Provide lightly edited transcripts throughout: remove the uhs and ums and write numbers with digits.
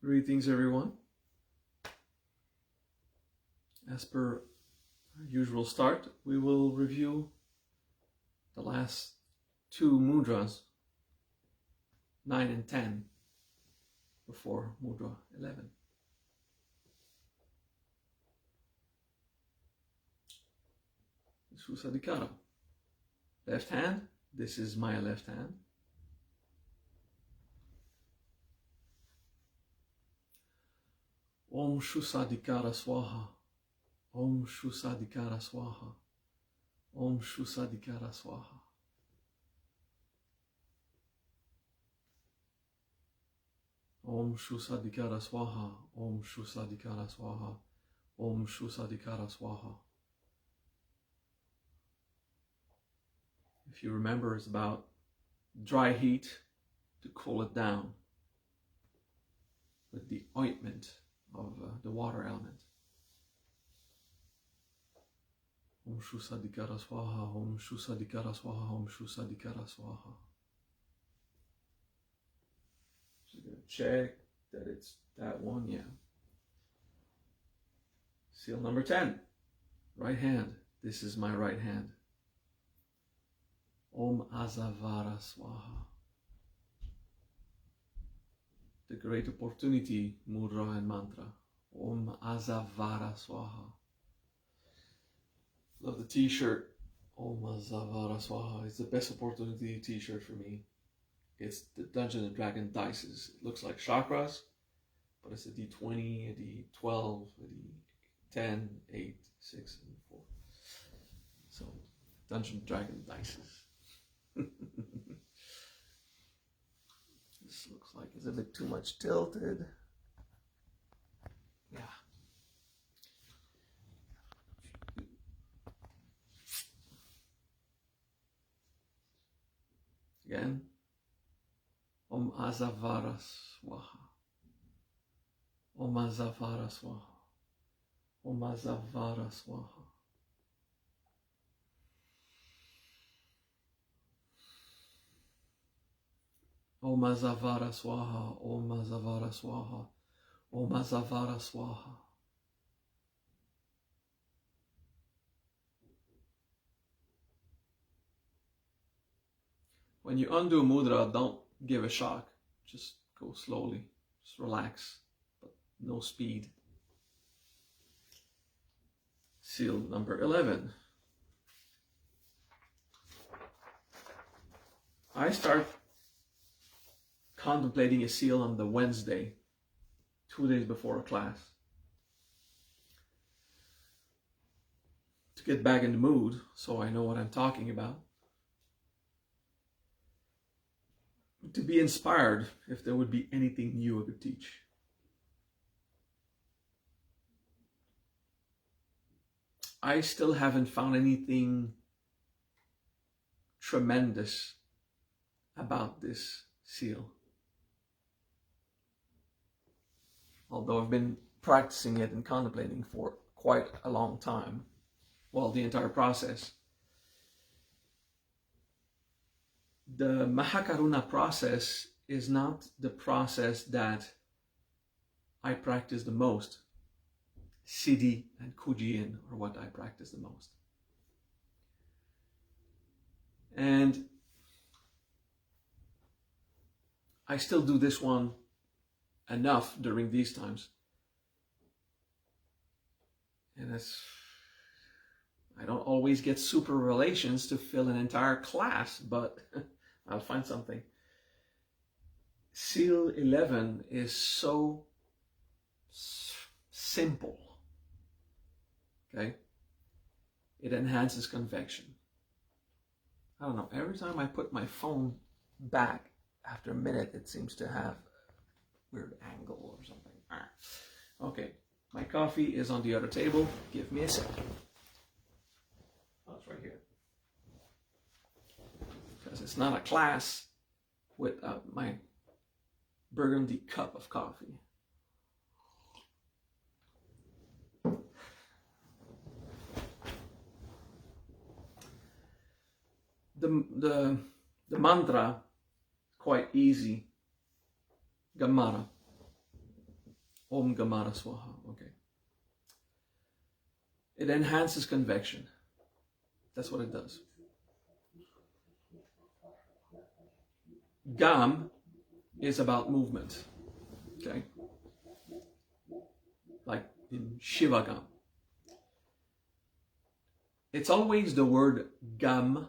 Greetings, everyone. As per our usual start, we will review the last two mudras, 9 and 10, before mudra 11. Susadikara. Left hand, this is my left hand. Om Shusadikara Swaha. Om Shusadikara Swaha. Om Shusadikara Swaha. Om Shusadikara Swaha. Om Shusadikara Swaha. Om Shusadikara Swaha. If you remember, it's about dry heat to cool it down with the ointment of the water element. Om Shusadikara Swaha, Om Shusadikara Swaha, Om Shusadikara Swaha. Just gonna check that it's that one, yeah. Seal number 10, right hand. This is my right hand. Om Azavara Swaha. The great opportunity, mudra and mantra. Om Azavara Swaha. Love the t-shirt. Om Azavara Swaha. It's the best opportunity t-shirt for me. It's the Dungeons and Dragons dices. It looks like chakras, but it's a D20, a D12, a D10, 8, 6, and 4. So, Dungeons and Dragons dices. This looks like it's a bit too much tilted. Yeah. Again. Om Azavara Swaha. Om Azavara Swaha. Om Azavara Swaha. Om Azavara Swaha, Om Azavara Swaha, Om Azavara Swaha. When you undo mudra, don't give a shock. Just go slowly, just relax, but no speed. Seal number 11. I start contemplating a seal on the Wednesday, 2 days before a class, to get back in the mood so I know what I'm talking about, to be inspired if there would be anything new I could teach. I still haven't found anything tremendous about this seal, although I've been practicing it and contemplating for quite a long time. Well, the entire process. The MahaKaruna process is not the process that I practice the most. Siddhi and Kujian are what I practice the most. And I still do this one enough during these times, and I don't always get super relations to fill an entire class, but I'll find something. Seal 11 is so simple, okay? It enhances convection. I don't know, every time I put my phone back, after a minute it seems to have weird angle or something. Okay, my coffee is on the other table. Give me a second. Oh, it's right here. Because it's not a class without my burgundy cup of coffee. The mantra, quite easy. Gamara. Om Gamara Swaha. Okay. It enhances convection. That's what it does. Gam is about movement. Okay. Like in Shiva Gam. It's always the word gam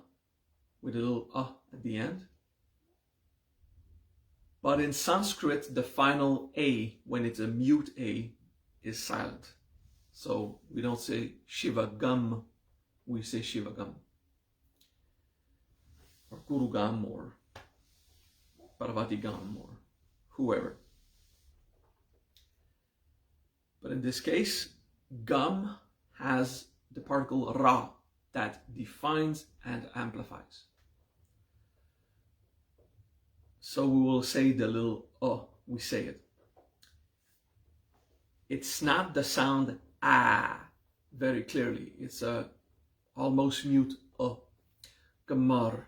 with a little at the end. But in Sanskrit, the final A, when it's a mute A, is silent. So we don't say Shiva Gam, we say Shiva Gam. Or Guru Gam, or Parvati Gam, or whoever. But in this case, Gam has the particle Ra that defines and amplifies. So we will say the little we say it. It's not the sound very clearly. It's a almost mute Gamar.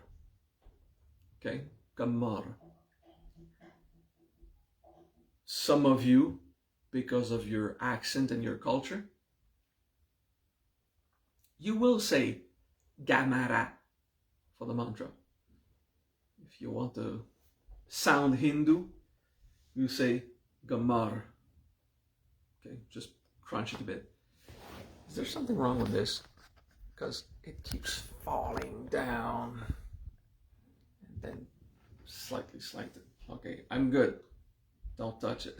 Okay, Gamar. Some of you, because of your accent and your culture, you will say Gamara for the mantra. If you want to sound Hindu, you say Gamar. Okay, just crunch it a bit. Is there something wrong with this? Because it keeps falling down and then slightly slanted. Okay, I'm good. Don't touch it.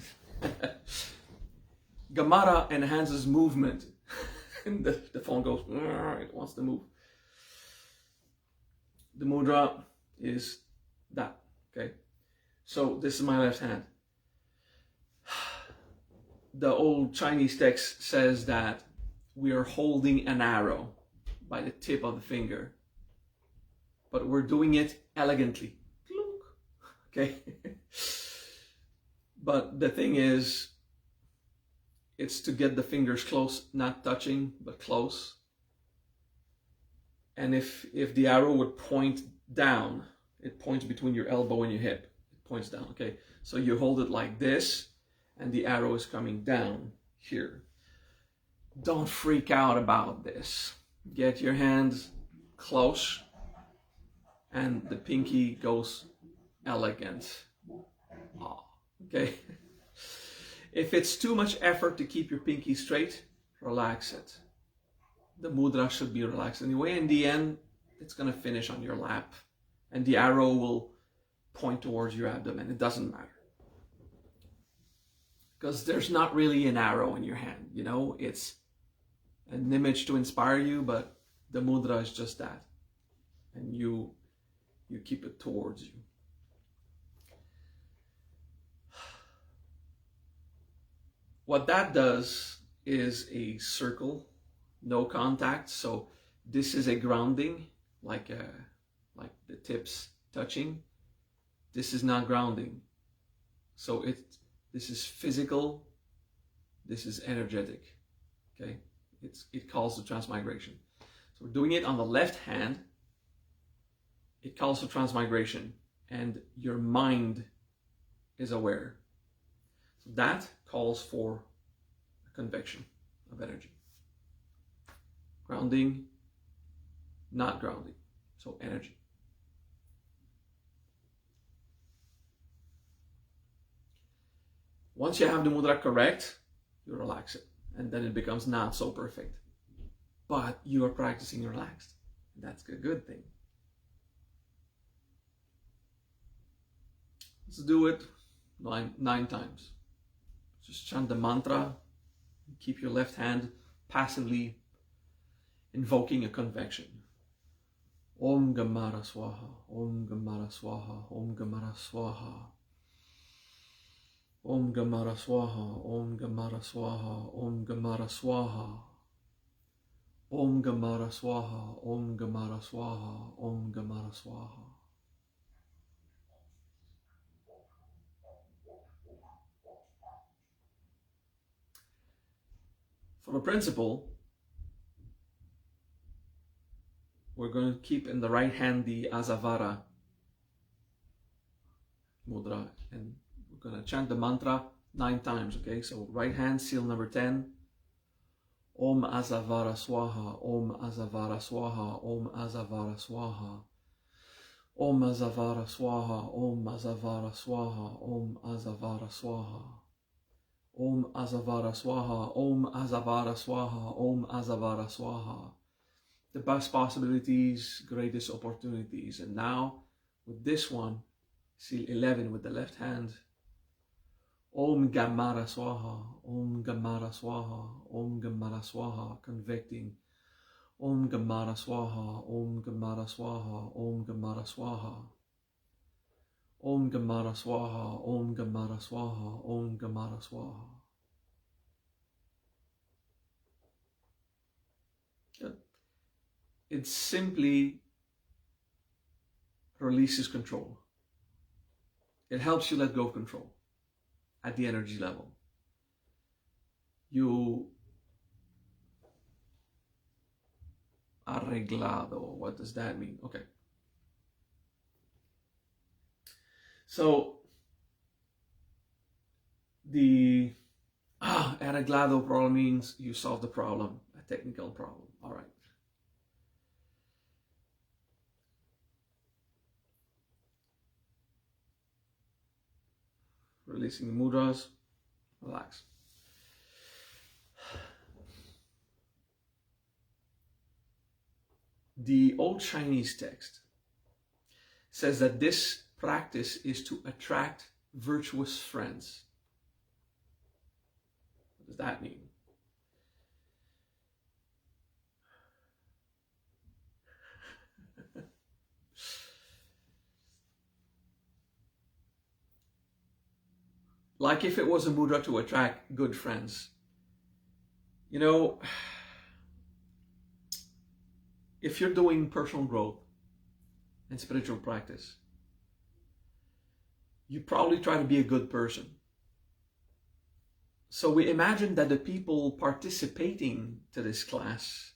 Gamara enhances movement. And the phone goes, it wants to move. The mudra is that, okay? So this is my left hand. The old Chinese text says that we are holding an arrow by the tip of the finger, but we're doing it elegantly. Okay? But the thing is, it's to get the fingers close, not touching, but close. And if the arrow would point down, it points between your elbow and your hip. It points down, okay? So you hold it like this, and the arrow is coming down here. Don't freak out about this. Get your hands close, and the pinky goes elegant. Okay? If it's too much effort to keep your pinky straight, relax it. The mudra should be relaxed anyway. In the end, it's going to finish on your lap, and the arrow will point towards your abdomen. It doesn't matter. Because there's not really an arrow in your hand, you know? It's an image to inspire you, but the mudra is just that. And you keep it towards you. What that does is a circle, no contact. So this is a grounding, like the tips touching. This is not grounding. So this is physical. This is energetic. Okay, it calls to transmigration. So we're doing it on the left hand. It calls to transmigration, and your mind is aware. So that calls for a convection of energy. Grounding, not grounding. So energy. Once you have the mudra correct, you relax it, and then it becomes not so perfect. But you are practicing relaxed. That's a good thing. Let's do it nine times. Just chant the mantra. Keep your left hand passively invoking a convection. Om Gamara Swaha, Om Gamara Swaha, Om Gamara Swaha. Om Gamara Swaha, Om Gamara Swaha, Om Gamara Swaha. Om Gamara Swaha, Om Gamara Swaha, Om Gamara Swaha. For the principle, we're going to keep in the right hand the Asavara mudra, and we're going to chant the mantra 9 times, okay? So right hand, seal number 10. Om Azavara Swaha, Om Azavara Swaha, Om Azavara Swaha. Om Azavara Swaha, Om Azavara Swaha, Om Azavara Swaha. Om Azavara Swaha, Om Azavara Swaha, Om Azavara Swaha. The best possibilities, greatest opportunities. And now, with this one, seal 11 with the left hand. Om Gamara Swaha, Om Gamara Swaha, Om Gamara Swaha, convicting. Om Gamara Swaha, Om Gamara Swaha, Om Gamara Swaha. Om Gamara Swaha, Om Gamara Swaha, Om Gamara Swaha. Good. It simply releases control. It helps you let go of control at the energy level. You arreglado, what does that mean? Okay. So the arreglado probably means you solve the problem, a technical problem. All right. Releasing the mudras, relax. The old Chinese text says that this practice is to attract virtuous friends. What does that mean? Like if it was a mudra to attract good friends. You know, if you're doing personal growth and spiritual practice, you probably try to be a good person. So we imagine that the people participating to this class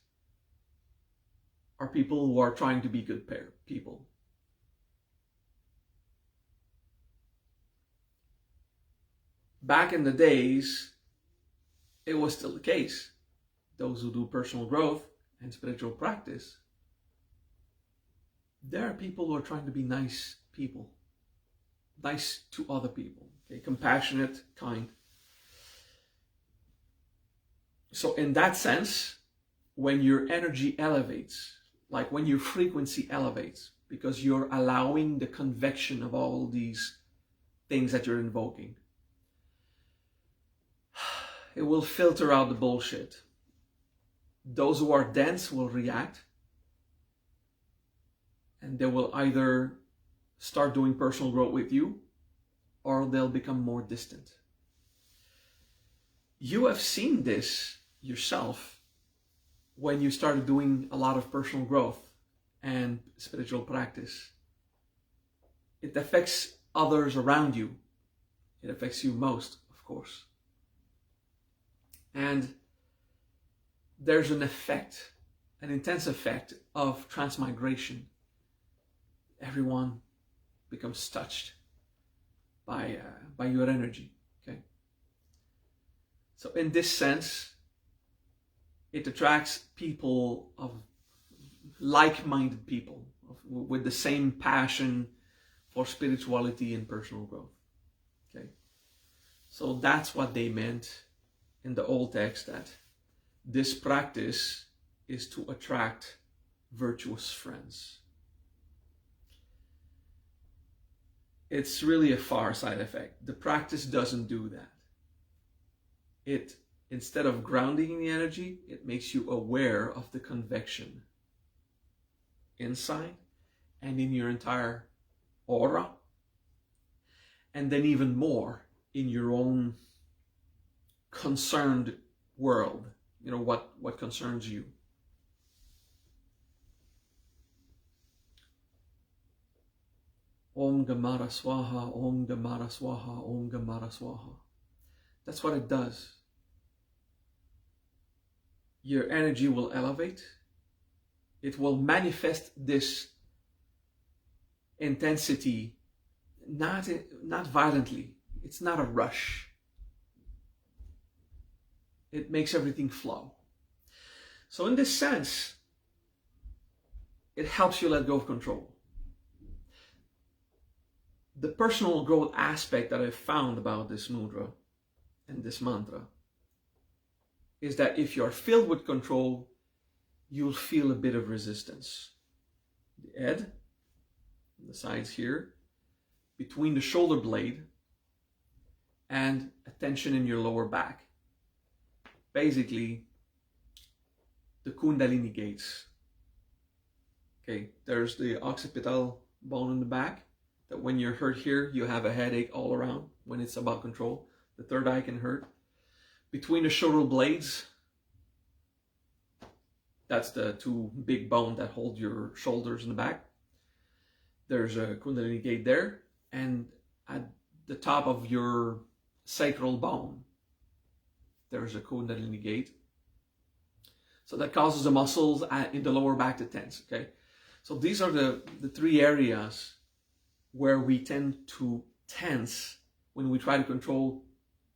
are people who are trying to be good people. Back in the days, it was still the case. Those who do personal growth and spiritual practice, there are people who are trying to be nice people, nice to other people, okay? Compassionate, kind. So in that sense, when your energy elevates, like when your frequency elevates, because you're allowing the convection of all these things that you're invoking, it will filter out the bullshit. Those who are dense will react, and they will either start doing personal growth with you, or they'll become more distant. You have seen this yourself when you started doing a lot of personal growth and spiritual practice. It affects others around you. It affects you most, of course. And there's an effect, an intense effect of transmigration. Everyone becomes touched by your energy, okay? So in this sense, it attracts people of like-minded people with the same passion for spirituality and personal growth, okay? So that's what they meant in the old text, that this practice is to attract virtuous friends. It's really a far side effect. The practice doesn't do that. It, instead of grounding the energy, it makes you aware of the convection inside and in your entire aura, and then even more in your own concerned world, you know, what concerns you. Om Gamara Swaha, Om Gamara Swaha, Om Gamara Swaha. That's what it does. Your energy will elevate. It will manifest this intensity, not violently. It's not a rush. it makes everything flow. So in this sense, it helps you let go of control. The personal growth aspect that I've found about this mudra and this mantra is that if you're filled with control, you'll feel a bit of resistance. The head, the sides here, between the shoulder blade, and a tension in your lower back. Basically, the Kundalini gates. Okay, there's the occipital bone in the back, that when you're hurt here, you have a headache all around when it's about control. The third eye can hurt. Between the shoulder blades, that's the two big bones that hold your shoulders in the back. There's a Kundalini gate there. And at the top of your sacral bone, there's a Kundalini gate. So that causes the muscles in the lower back to tense, okay? So these are the three areas where we tend to tense when we try to control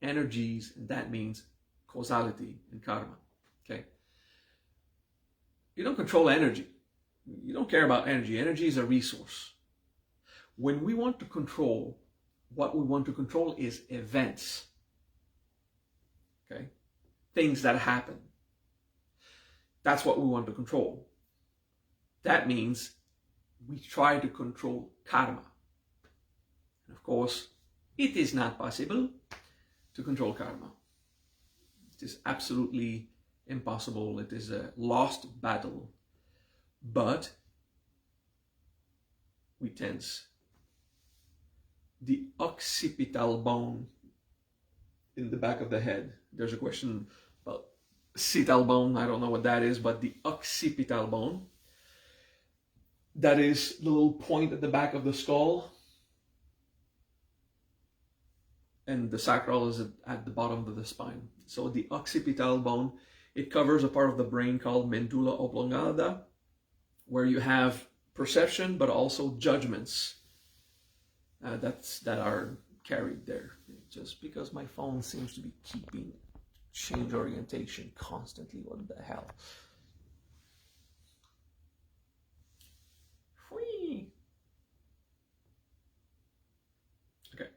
energies, and that means causality and karma, okay? You don't control energy. You don't care about energy. Energy is a resource. When we want to control, what we want to control is events, okay? Things that happen. That's what we want to control. That means we try to control karma. And of course, it is not possible to control karma. It is absolutely impossible. It is a lost battle. But we tense. The occipital bone in the back of the head. There's a question about cital bone. I don't know what that is, but the occipital bone. That is the little point at the back of the skull. And the sacral is at the bottom of the spine. So the occipital bone, it covers a part of the brain called medulla oblongata, where you have perception, but also judgments that are carried there. Just because my phone seems to be keeping change orientation constantly. What the hell? Whee! Okay.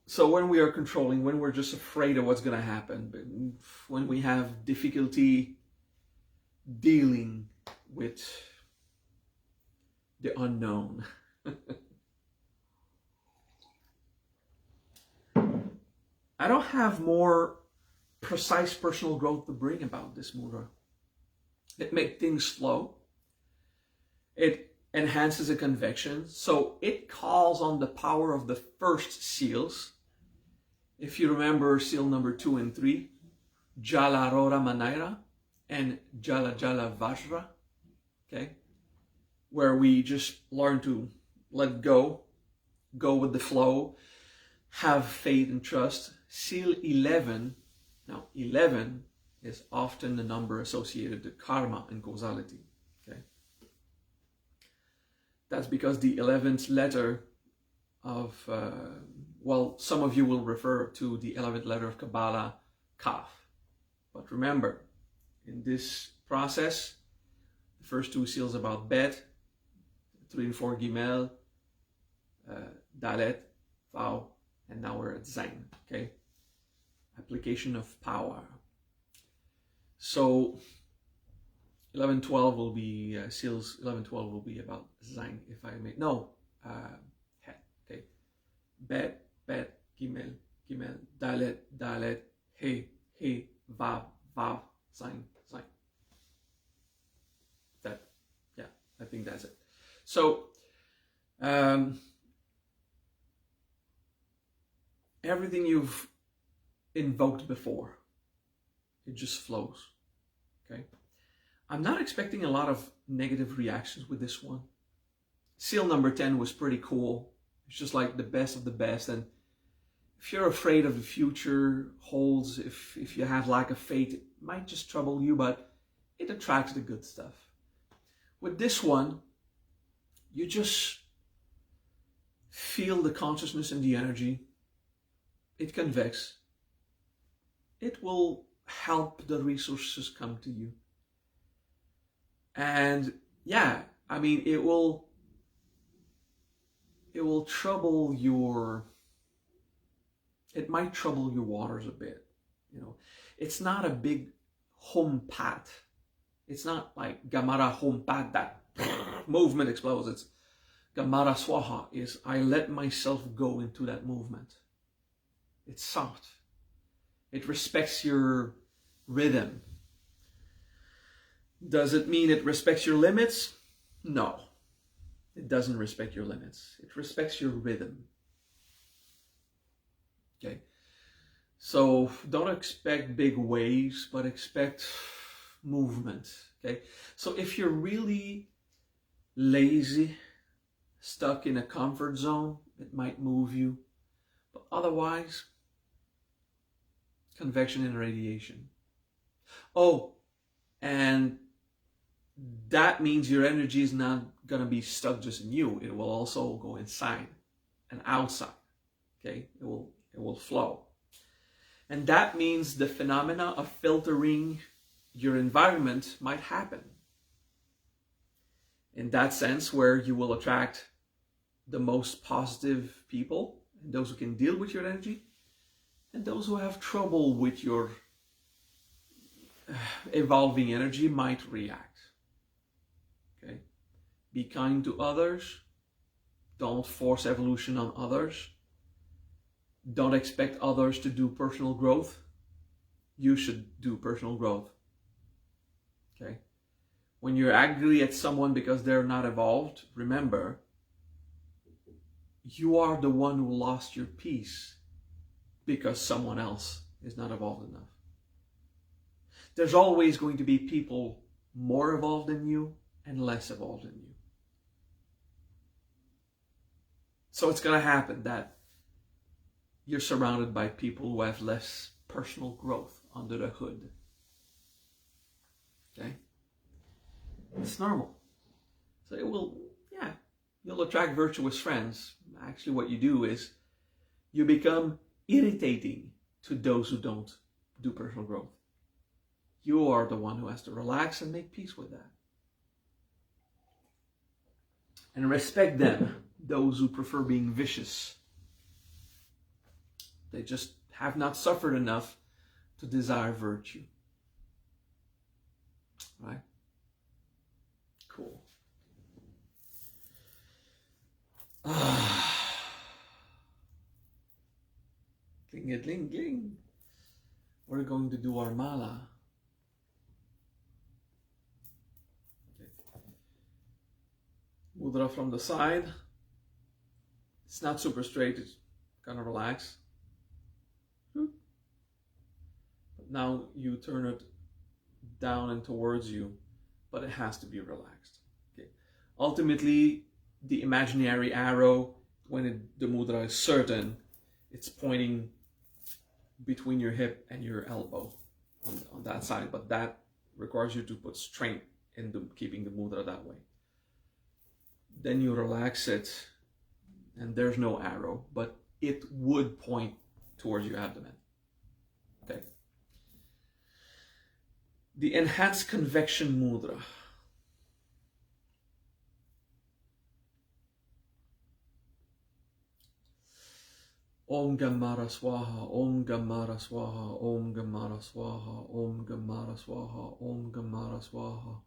So when we are controlling, when we're just afraid of what's going to happen, when we have difficulty dealing with the unknown, I don't have more precise personal growth to bring about this mudra. It makes things flow. It enhances the convection. So it calls on the power of the first seals. If you remember seal number 2 and 3, Jala Rora Manaira and Jala Jala Vajra, okay? Where we just learn to let go with the flow, have faith and trust. Seal 11, now 11 is often the number associated to karma and causality, okay? That's because the 11th letter of, some of you will refer to the 11th letter of Kabbalah, Kaf. But remember, in this process, the first 2 seals about Bet, 3 and 4 Gimel, Dalet, Vav, and now we're at Zain, okay? Application of power. So 11-12 will be seals. 11-12 will be about Zain, if I may. No, Het. Okay. Bet, Gimel, Dalet, He, Vav, Zain. That, yeah, I think that's it. So, everything you've invoked before, it just flows, okay? I'm not expecting a lot of negative reactions with this one. Seal number 10 was pretty cool. It's just like the best of the best. And if you're afraid of the future holds, if you have lack of faith, it might just trouble you, but it attracts the good stuff. With this one, you just feel the consciousness and the energy. it convects. It will help the resources come to you. And yeah, I mean, it will trouble your, it might trouble your waters a bit. You know, it's not a big home pat. It's not like Gamara home pat, that movement explodes. It's Gamara Swaha is I let myself go into that movement. It's soft. It respects your rhythm. Does it mean it respects your limits? No. It doesn't respect your limits. It respects your rhythm. Okay? So don't expect big waves, but expect movement. Okay? So if you're really lazy, stuck in a comfort zone, it might move you. But otherwise, convection and radiation. Oh, and that means your energy is not going to be stuck just in you. It will also go inside and outside. Okay? It will flow. And that means the phenomena of filtering your environment might happen. In that sense, where you will attract the most positive people, and those who can deal with your energy, and those who have trouble with your evolving energy might react. Okay? Be kind to others. Don't force evolution on others. Don't expect others to do personal growth. You should do personal growth. Okay? When you're angry at someone because they're not evolved, remember, you are the one who lost your peace because someone else is not evolved enough. There's always going to be people more evolved than you and less evolved than you. So it's going to happen that you're surrounded by people who have less personal growth under the hood. Okay? It's normal. So it will, yeah, you'll attract virtuous friends. Actually, what you do is you become irritating to those who don't do personal growth. You are the one who has to relax and make peace with that. And respect them, those who prefer being vicious. They just have not suffered enough to desire virtue. Right? Cool. Kling-a-dling-dling. We're going to do our mala. Okay. Mudra from the side. It's not super straight, it's kind of relaxed. But now you turn it down and towards you, but it has to be relaxed. Okay. Ultimately, the imaginary arrow, when the mudra is certain, it's pointing between your hip and your elbow on that side, but that requires you to put strength into keeping the mudra that way. Then you relax it, and there's no arrow, but it would point towards your abdomen. Okay. The enhanced convection mudra. Om Gamara Swaha, Om Gamara Swaha, Om Gamara Swaha, Om Gamara Swaha, Om Gamara Swaha,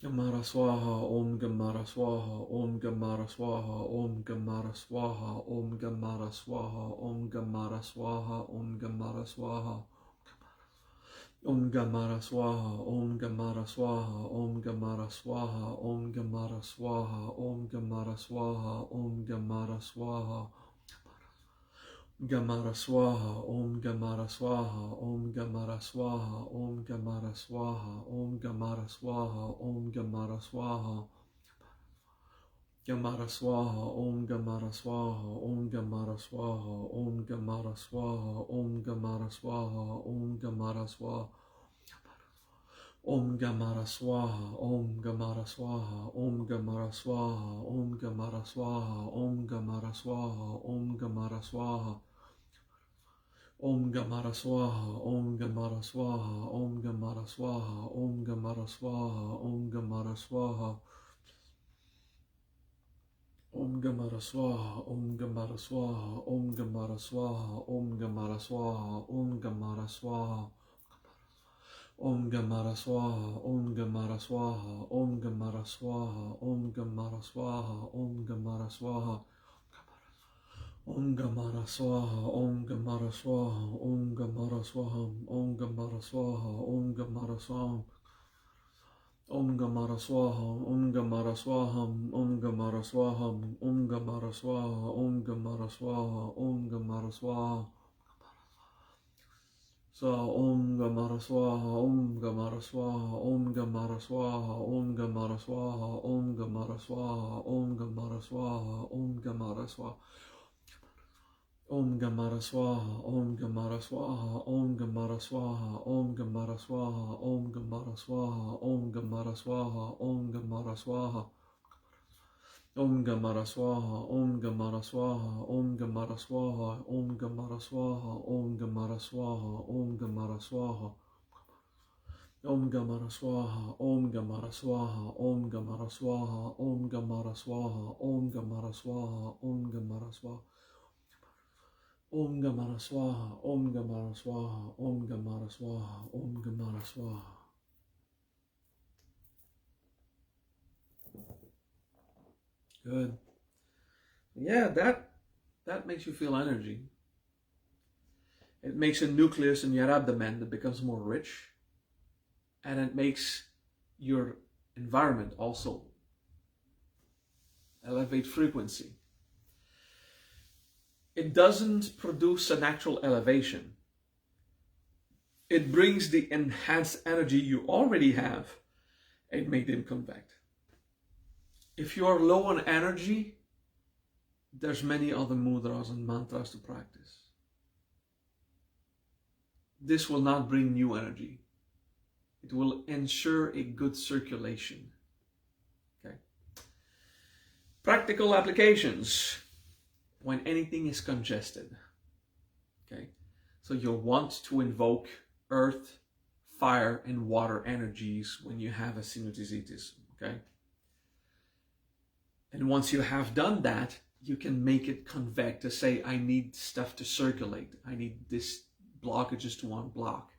Gamara Swaha, Om Gamara Swaha, Om Gamara Swaha, Om Gamara Swaha, Om Gamara Swaha, Om Gamara Swaha, Om Gamara Swaha, Om Gamara Swaha, Om Gamara Swaha, Om Gamara Swaha, Om Gamara Swaha, Om Gamara Swaha, Om Gamara Swaha, Gamara Swaha, Om Gamara Swaha, Om Gamara Swaha, Om Gamara Swaha, Om Gamara Swaha, Om Gamara Swaha, Gamara Swaha, Om Gamara Swaha, Om Gamara Swaha, Om Gamara Swaha, Om Gamara Swaha, Om Gamara Swaha, Om Gamara Swaha, Om Gamara Swaha, Om Gamara Swaha, Om Gamara Swaha, Om Gamara Swaha, Om Gamara Swaha, Om Gamara Swaha, Om Gamara Swaha, Om Gamara Swaha, Om Gamara Swaha, Om Gamara Swaha. Om Gamara Swaha, Om Gamara Swaha, Om Gamara Swaha, Om Gamara Swaha, Om Gamara Swaha. Om Gamara Swaha, Om Gamara Swaha, Om Gamara Swaha, Om Gamara Swaha, Om Gamara Swaha. Om Gamara Swaha, Om Gamara Swaha, Om Gamara Swaha, Om Gamara Swaha, Om Gamara Swaha. Om Gamara Swaha, Om Gamara Swaha, Om Gamara Swaha, Om Gamara Swaha, Om Gamara Swaha, Om Gamara Swaha. So Om Gamara Swaha, Om Gamara Swaha, Om Gamara Swaha, Om Gamara Swaha, Om Gamara Swaha, Om Gamara Swaha, Om Gamara Swaha. Om Gamara Swaha, Om Gamara Swaha, Om Gamara Swaha, Om Gamara Swaha, Om Gamara Swaha, Om Gamara Swaha, Om Gamara Swaha. Om Gamara Swaha, Om Gamara Swaha, Om Gamara Swaha, Om Gamara Swaha, Om Gamara Swaha, Om Gamara Swaha. Om Gamara Swaha, Om Gamara Swaha, Om Gamara Swaha, Om Gamara Swaha, Om Gamara Swaha, Om Gamara Swaha. Om Gamara Swaha, Om Gamara Swaha, Om Gamara Swaha, Om Gamara Swaha. Good. Yeah, that makes you feel energy. It makes a nucleus in your abdomen that becomes more rich, and it makes your environment also elevate frequency. It doesn't produce a natural elevation. It brings the enhanced energy you already have and make them convect. If you are low on energy, there's many other mudras and mantras to practice. This will not bring new energy. It will ensure a good circulation. Okay. Practical applications when anything is congested. Okay. So you'll want to invoke earth, fire, and water energies when you have a sinusitis. Okay. And once you have done that, you can make it convect to say, I need stuff to circulate. I need this blockages to unblock.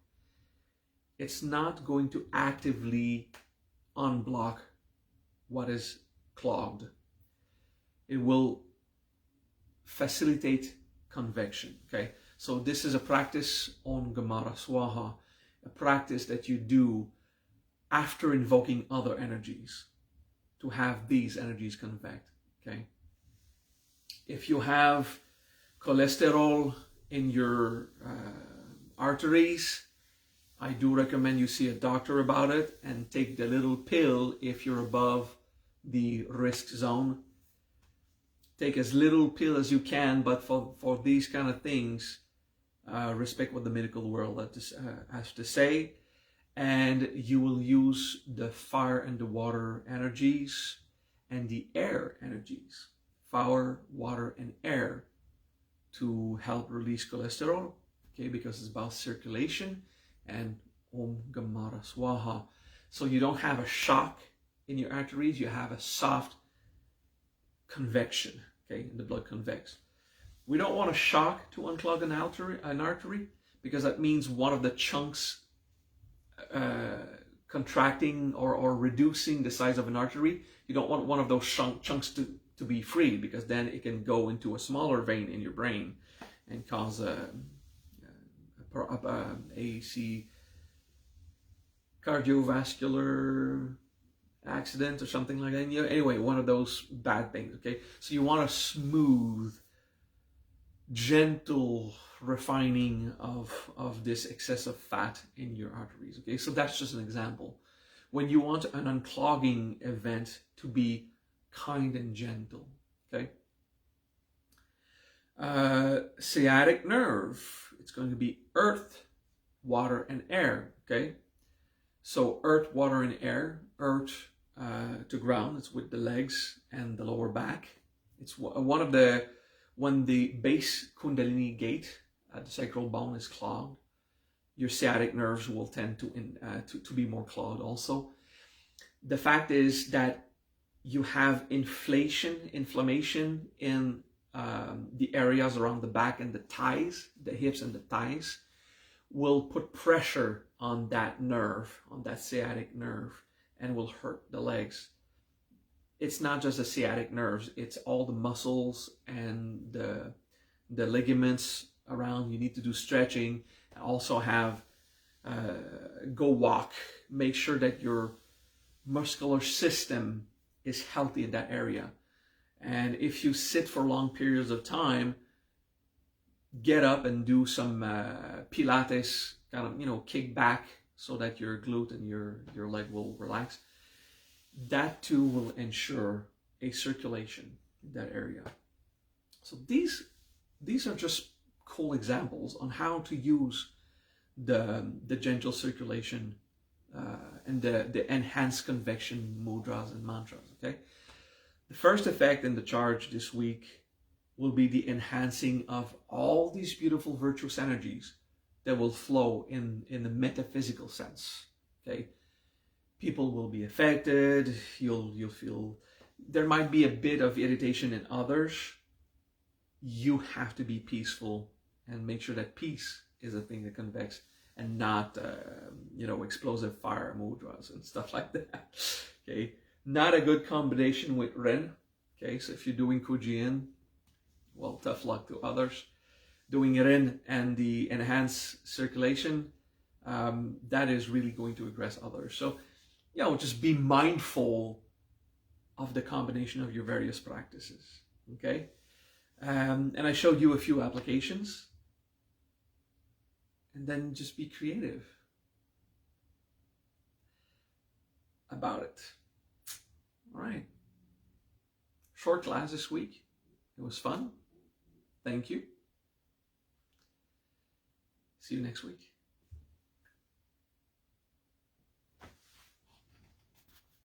It's not going to actively unblock what is clogged. It will facilitate convection. Okay, so this is a practice on Gamara Swaha, a practice that you do after invoking other energies to have these energies convect. Okay, if you have cholesterol in your arteries, I do recommend you see a doctor about it and take the little pill if you're above the risk zone. Take as little pill as you can, but for these kind of things, respect what the medical world has to say, and you will use the fire and the water energies and the air energies, fire, water, and air, to help release cholesterol, okay, because it's about circulation, and Om Gamara Swaha. So you don't have a shock in your arteries, you have a soft convection, okay, and the blood convects. We don't want a shock to unclog an artery, because that means one of the chunks contracting or reducing the size of an artery. You don't want one of those chunks to be free, because then it can go into a smaller vein in your brain and cause a cardiovascular accident or something like that. Anyway, one of those bad things. Okay, so you want a smooth, gentle refining of this excessive fat in your arteries. Okay, so that's just an example. When you want an unclogging event to be kind and gentle. Okay, sciatic nerve, it's going to be earth, water, and air. Okay, so earth, water, and air. Earth to ground, it's with the legs and the lower back. It's one of the, when the base Kundalini gate the sacral bone is clogged, your sciatic nerves will tend to be more clogged also. The fact is that you have inflammation in the areas around the back and the thighs, the hips and the thighs, will put pressure on that nerve, on that sciatic nerve, and will hurt the legs. It's not just the sciatic nerves, it's all the muscles and the ligaments around. You need to do stretching. Also have, go walk. Make sure that your muscular system is healthy in that area. And if you sit for long periods of time, get up and do some Pilates, kind of, kick back so that your glute and your leg will relax. That too will ensure a circulation in that area. So these are just cool examples on how to use the gentle circulation and the enhanced convection mudras and mantras. Okay, the first effect in the charge this week will be the enhancing of all these beautiful virtuous energies that will flow in the metaphysical sense. Okay, people will be affected. You'll feel there might be a bit of irritation in others. You have to be peaceful and make sure that peace is a thing that convects, and not explosive fire mudras and stuff like that. Okay, not a good combination with Ren. Okay, so if you're doing Kujian, well, tough luck to others. Doing Ren and the enhanced circulation, that is really going to aggress others. So, just be mindful of the combination of your various practices. Okay, and I showed you a few applications. And then just be creative about it. All right. Short class this week. It was fun. Thank you. See you next week.